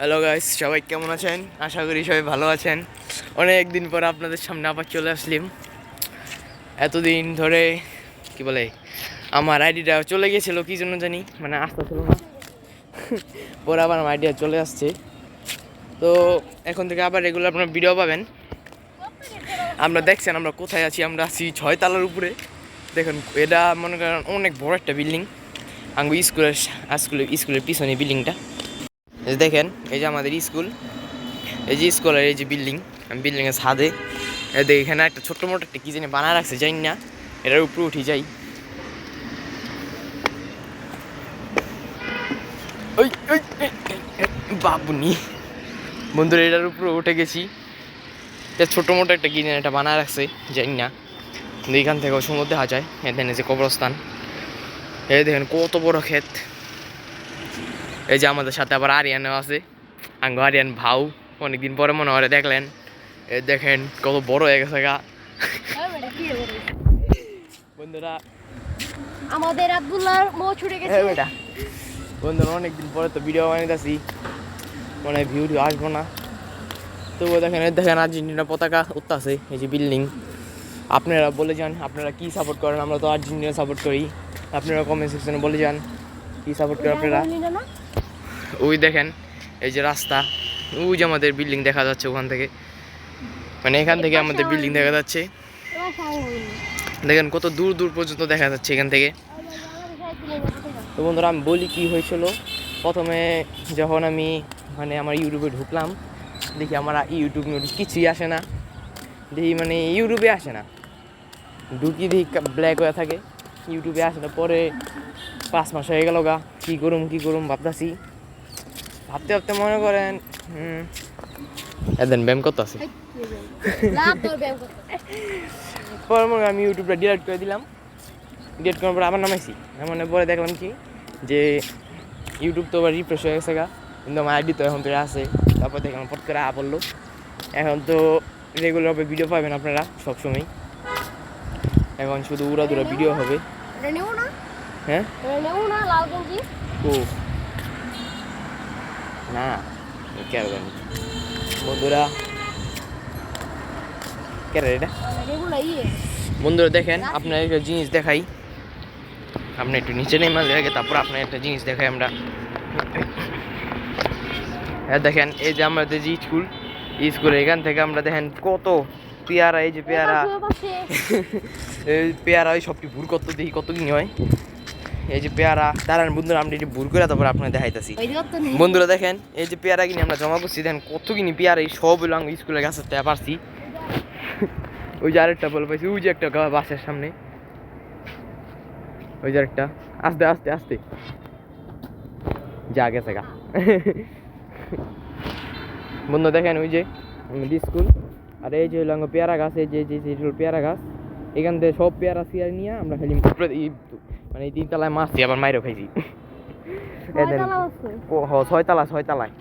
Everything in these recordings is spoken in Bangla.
হ্যালো গাইস, সবাই কেমন আছেন? আশা করি সবাই ভালো আছেন। অনেক দিন পর আপনাদের সামনে আবার চলে আসলাম। এতদিন ধরে কি বলে আমার আইডিটা চলে গিয়েছিল, কি জন্য জানি, মানে আসতেছিল না। পরে আবার আমার আইডিয়া চলে আসছে। তো এখন থেকে আবার রেগুলার আপনার ভিডিও পাবেন। আমরা দেখছেন আমরা কোথায় আছি, আমরা আছি 6 তলার উপরে। দেখেন এটা মনে করেন অনেক বড় একটা বিল্ডিং। আঙ্গু স্কুলের পিছনে বিল্ডিংটা দেখেন। এই যে আমাদের স্কুল, এই যে স্কুলের এই যে বিল্ডিং, বিল্ডিংয়ের ছাদে এদের এখানে একটা ছোট্ট মোটো একটা কি জানি বানা রাখছে, জানি না। এটার উপরে উঠে যাই। ওই ওই বাবুনি বন্ধুরা, এটার উপরে উঠে গেছি। এটা ছোটো মোটো একটা কি জানি এটা বানা রাখছে, জানি না। কিন্তু এখান থেকেও সুন্দর দেখা যায়। এখানে যে কবরস্থান, এই দেখেন কত বড় ক্ষেত। এই যে আমাদের সাথে আবার আরিয়ানও আছে, আঙ্গ আরিয়ান ভাউ, অনেকদিন পরে মনে হয় দেখলেন। দেখেন কত বড় হয়ে গেছে গা বন্ধুরা। আমাদের আব্দুল্লাহর মো ছুটে গেছে। হ্যাঁ বেটা, বন্ধুরা অনেকদিন পরে তো ভিডিও বানাইতেছি, মনে হয় ভিউ আসবো না। তবুও দেখেন আর্জেন্টিনা পতাকা উঠতেছে। এই যে বিল্ডিং, আপনারা বলে যান আপনারা কি সাপোর্ট করেন। আমরা তো আর্জেন্টিনা সাপোর্ট করি, আপনারা কমেন্ট সেকশনে বলে যান কি সাপোর্ট করেন আপনারা। ওই দেখেন এই যে রাস্তা, ওই যে আমাদের বিল্ডিং দেখা যাচ্ছে ওখান থেকে, মানে এখান থেকে আমাদের বিল্ডিং দেখা যাচ্ছে। দেখেন কত দূর দূর পর্যন্ত দেখা যাচ্ছে এখান থেকে। তো বন্ধুরা আমি বলি কি হয়েছিল। প্রথমে যখন আমি মানে আমার ইউটিউবে ঢুকলাম, দেখি আমার ইউটিউব কিছুই আসে না। দেখি মানে ইউটিউবে আসে না, ঢুকি দেখি ব্ল্যাক হয়ে থাকে, ইউটিউবে আসে না। পরে 5 মাস হয়ে গেল গা, কী করুম ভাবতেছি। ভাবতে মনে করেন এদিন ব্যায়াম করতেছি। পরে মনে আমি ইউটিউবটা ডিলিট করে দিলাম। ডিলিট করার পরে আবার নামাইছি। মানে পরে দেখলাম কি যে ইউটিউব তো আবার রিফ্রেশ হয়ে গেছে গা, কিন্তু আমার আইডি তো এখন তো আছে। তারপর দেখলাম পট করে পড়লো। এখন তো রেগুলারভাবে ভিডিও পাবেন আপনারা সবসময়। এখন শুধু উড়াদুরা ভিডিও হবে। হ্যাঁ ও না কেন জানি বন্ধুরা, কেন এটা বন্ধুরা দেখেন আপনার একটা জিনিস দেখাই। আপনি একটু নিচে নেই মাঝে আগে, তারপর আপনার একটা জিনিস দেখাই আমরা। হ্যাঁ দেখেন এই যে আমাদের যে স্কুল এখান থেকে আমরা দেখেন কত পেয়ারা, এই যে পেয়ারা পেয়ারা ওই সবটি ভুর কত দেখি কত কিনি হয়। এই যে পেয়ারা দাঁড়ান বন্ধুরা, আমরা এটি ভুর করে তারপর আপনার দেখাইতেছি। বন্ধুরা দেখেন এই যে পেয়ারা কিনে আমরা জমা করছি, দেখেন কত কিনি পেয়ারা। এই সব হইলো স্কুলের গাছের থেকে পারছি। ওই যে আরেকটা বল পাইছি, ওই যে একটা বাসের সামনে, ওই যে আরেকটা। আস্তে আস্তে আস্তে যা গেছে গা। বন্ধু দেখেন ওই যে স্কুল, আর এই যে হইলো পেয়ারা গাছ। এই যে পেয়ারা গাছ, এখান থেকে সব পেয়ারা সিয়ার নিয়ে আমরা খালি মানে 3 তলায় মারছি, আবার মাইরও খাইছি। 6 তলায়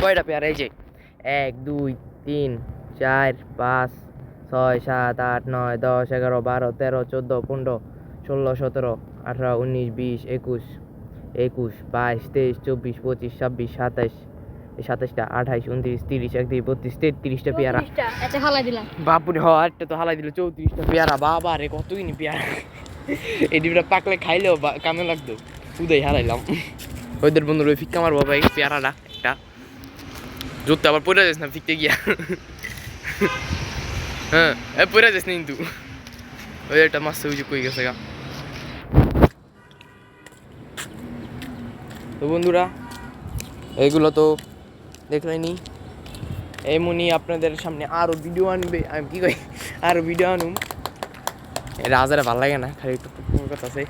কয়টা পেয়ারা? এই যে 1 2 3 4 5 6 7 8 9 10 11 12 13 14 15 16 17 18 19 20 21 22 23 24 25 26 27 27টা 28 29 30 31 32 33টা পেয়ারা বাপুরে। একটা তো হালাই দিল 34টা পেয়ারা। বাবা রে কত কিনি পেয়ারা। এই ডিমটা পাকলে খাইলেও কামে লাগতো, উদয় হারাইলাম। ওদের বন্ধুর ওই ফিক্কা মারবো ভাই পেয়ারাটা একটা জোরতে আবার পড়ে যাস না ফিকতে গিয়া। হ্যাঁ পড়ে যাস না কিন্তু। ওই একটা মাছ ওই যে কই গেছে গা। তো বন্ধুরা এইগুলো তো দেখলেনি, এমনই আপনাদের সামনে আরও ভিডিও আনবে। আমি কি কই আরও ভিডিও আনুম। রাজারা ভালো লাগে না, খালি একটু কথা আছে।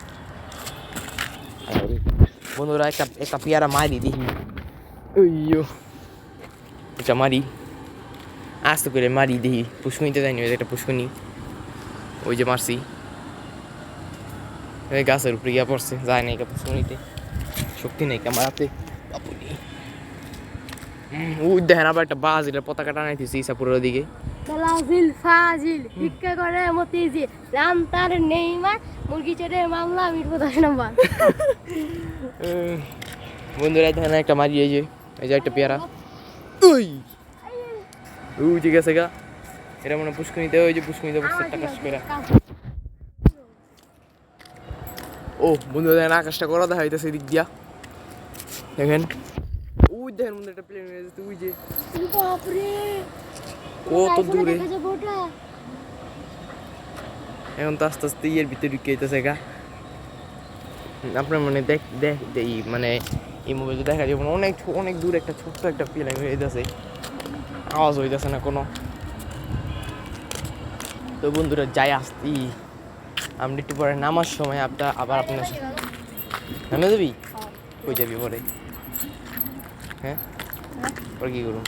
বন্ধুরা একটা পেয়ারা মারি দেখি, ওইও এটা মারি আস্তে করে মারি দেখি। পুষ্কুনিতে যায়নি, ওই একটা পুষ্কুনি, ওই যে মারছি ওই গাছের উপরে গিয়া পড়ছে, যায় না পুষ্কুনিতে, শক্তি নেই ক্যামেরাতে। ওই দেখেন আবার একটা বাজিলের পতাকা টানাইতেছি ইসাপুরের দিকে। ফাজিল ভিক্ষা করে মতিজি রামতার নেইমার মুরগি চড়ে মামলা মিটবো 10 নম্বর। বন্ধুরা দেখেন একটা মারি, এই যে এই যে একটা পেয়ারা ওই ওই যে গেছে গা এটা মনে পুষ্কনিতে ওই যে পুষ্কনিতে বসে টাকা পেয়ারা ও বন্ধু দেখেন আকাশটা করা দেখা হইতেছে এদিক দিয়া দেখেন ওই দেখেন বন্ধু একটা প্লেন হয়ে যেতে ওই যে বাপরে কত দূরে দেখা যাবে ওটা এখন তো আস্তে আস্তে ইয়ের ভিতরে ঢুকে যেতেছে গা আপনার মানে দেখ দেখ এই মানে এই মোবাইলে দেখা যাবে না অনেক অনেক দূর একটা ছোট্ট একটা প্লেন হয়ে যেতেছে আওয়াজ হইতেছে না কোনো তো বন্ধুরা যাই আসতি আমরা একটু পরে নামার সময় আবার আপনার নামে যাবি কই যাবি পরে হ্যাঁ পরে কী করুন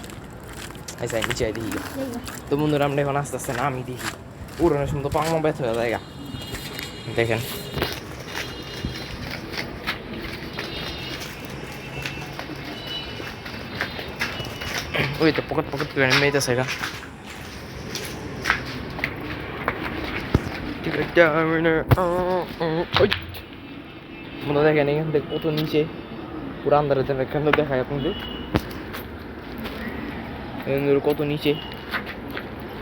আচ্ছা নিচে দেখি তো বন্ধুরা আমরা এখন আস্তে আস্তে নামি দেখি উড়ানোর সময় তো পাঙা ব্যথ হয়ে যায় দেখেন ওই তো পকেট পকেট করে মেয়েতেছে গা মনে দেখেন এখান থেকে কত নিচে পুরো আন্দারে এখান থেকে দেখায় আপনাদের কত নিচে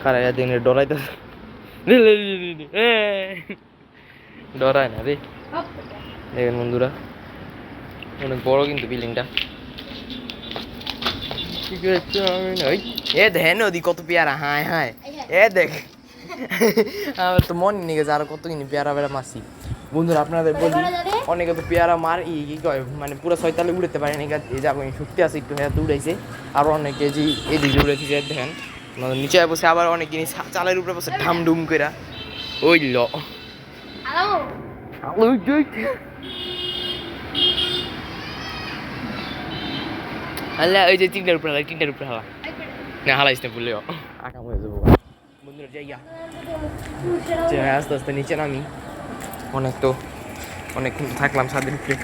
কারা দিন ডরাইতেছে ডরায় না রে দেখেন বন্ধুরা অনেক বড় কিন্তু বিল্ডিংটা এ দেখেন ওদি কত পেয়ারা হায় হায় এ দেখ আমার তো মনে নেই গেছে আরো কত কিনি পেয়ারা বেড়া মাসি বন্ধুরা আপনাদের বলি অনেকে তো পেয়ারা মার কি কয় মানে পুরো ছয়তালে উড়তে পারে না এই যাবো শক্তি আছে একটু হ্যাঁ উড়াইছে আর অনেকে যে এদিকে উড়েছে দেখেন নিচে বসে আবার অনেক জিনিস চালের উপরে বসে ঢামডুম কইরা ওই ল আল্লাহ ওই যে তিনটার উপরে হালা তিনটার উপরে হালা না হালাইস না বললেও আকাম হয়ে যাবো বন্ধুরা যাইয়া আস্তে আস্তে নিচে নামি অনেকক্ষণ থাকলাম ছাদের উপরে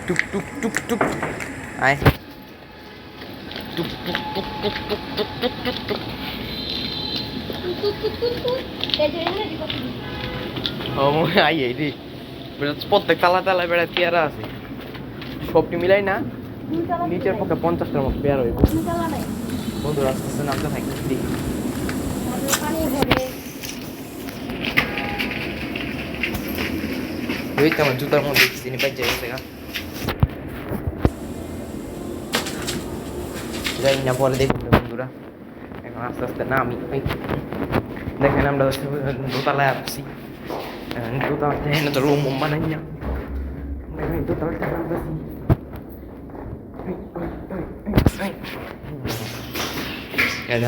টুক টুক টুক টুক আয় টুক টুক টুক টুক টুক টুক টুক টুক টুক ও আই এই রে প্রত্যেক তালা তালায় বেড়া পেয়ারা আছে সবটি মিলাই না নিচের পক্ষে 50টার মতো পেয়ারা হইব বন্ধুরা আস্তে আস্তে নামতে থাকি দেখি ওই তো আমার জুতার মধ্যে চিনি পাই যাই যাই না পরে দেখুন বন্ধুরা এখন আস্তে আস্তে নামি দেখেন আমরা দোতলায় আসছি দোতলা দেখেন তো রুম বানাই না দেখেন দোতলাটা আসছি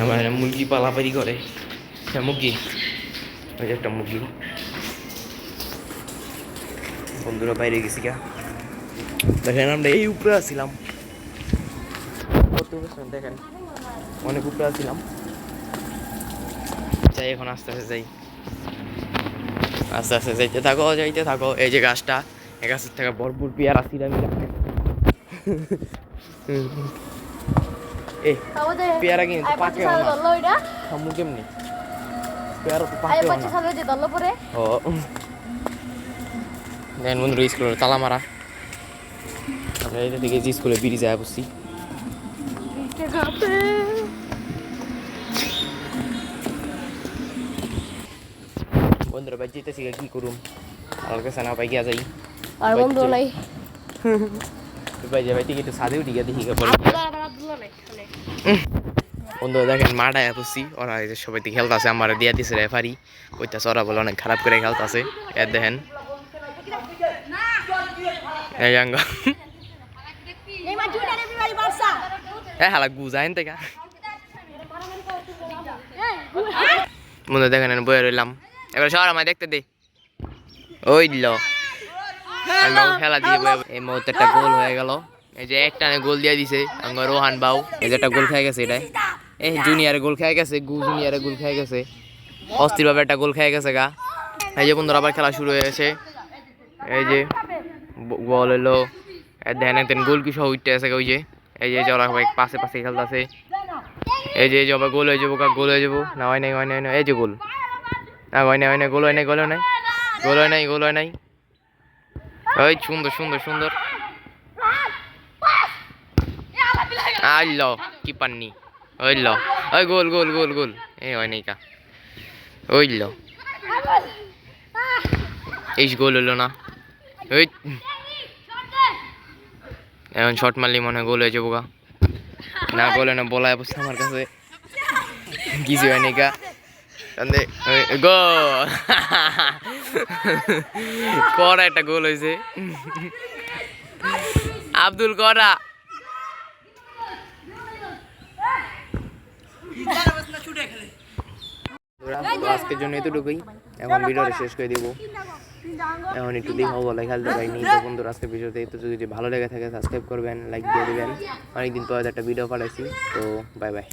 আমার মুরগি পালাপারি করে মুরগি ওই যে একটা মুরগি বন্ধুরা বাইরে গেছি গা দেখেন আমরা এই উপরে আসছিলাম দেখেন অনেক উপরে আসছিলাম যাই এখন আস্তে আস্তে যাই আস্তে আস্তে যাইতে থাকো এই যে গাছটা এই গাছের থেকে ভরপুর পেয়ারা ছিলাম এই পেয়ারা কিন্তু পাকে না সামু কেমনি পেয়ারা তো পাকে না ও দেন বন্ধুরা স্কুলের তালা মারা আমরা এটা থেকে স্কুলে বেরিয়ে যায় বসছি বন্ধুরা ভাই যেতেছি কি করুম আর কাছে না পাই গিয়া যাই আর বন্ধু নাই ভাই যাই টিকিট সাদেও টিকা দেখি পরে বন্ধুরা দেখেন মাঠে বসছি ওরা এই যে সবাই খেলতেছে আমার দিয়া দিছে রেফারি কইতাছে ওরা বলে অনেক খারাপ করে খেলতেছে এর দেখেন এই আঙ্গ হালা গুজাইন থেকে বন্ধু দেখেন বয়ে রইলাম এবার সর আমায় দেখতে দে ওই দিল খেলা দিয়ে এই মুহূর্তে একটা গোল হয়ে গেল এই যে একটানে গোল দিয়ে দিছে আঙ্গ রোহান বাউ এই যে একটা গোল খেয়ে গেছে এটাই এই জুনিয়রে গোল খেয়ে গেছে জুনিয়রে গোল খেয়ে গেছে অস্থিরভাবে একটা গোল খেয়ে গেছে গা এই যে বন্ধুরা আবার খেলা শুরু হয়ে গেছে এই যে বল এলো দেখেন একদিন গোল কি সহ উঠতে আছে ওই যে এই যে ওরা পাশে পাশে খেলতেছে এই যে আবার গোল হয়ে যাবো গোল হয়ে যাবো না হয় নাই এই যে গোল না হয় নাই গোল হয় নাই ওই সুন্দর আইল কি পাননি ওইল ওই গোল গোল গোল গোল এই হয় নাই কা ওইল এই গোল হলো না ওই এখন শট মারলি মনে হয় গোল হয়ে যাবো গা না গোলে না বলায় বসে আমার কাছে কিছু হয় নাই কা গোল করা একটা গোল হয়েছে আব্দুল করা আজকের জন্য এতটুকুই এখন ভিডিওটা শেষ করে দিব এখন একটু দেখা বলে খেলতে পারিনি তো বন্ধুরা আজকের ভিডিওতে তো যদি ভালো লেগে থাকে সাবস্ক্রাইব করবেন লাইক দিয়ে দেবেন অনেকদিন পর একটা ভিডিও পাঠাইছি তো বাই বাই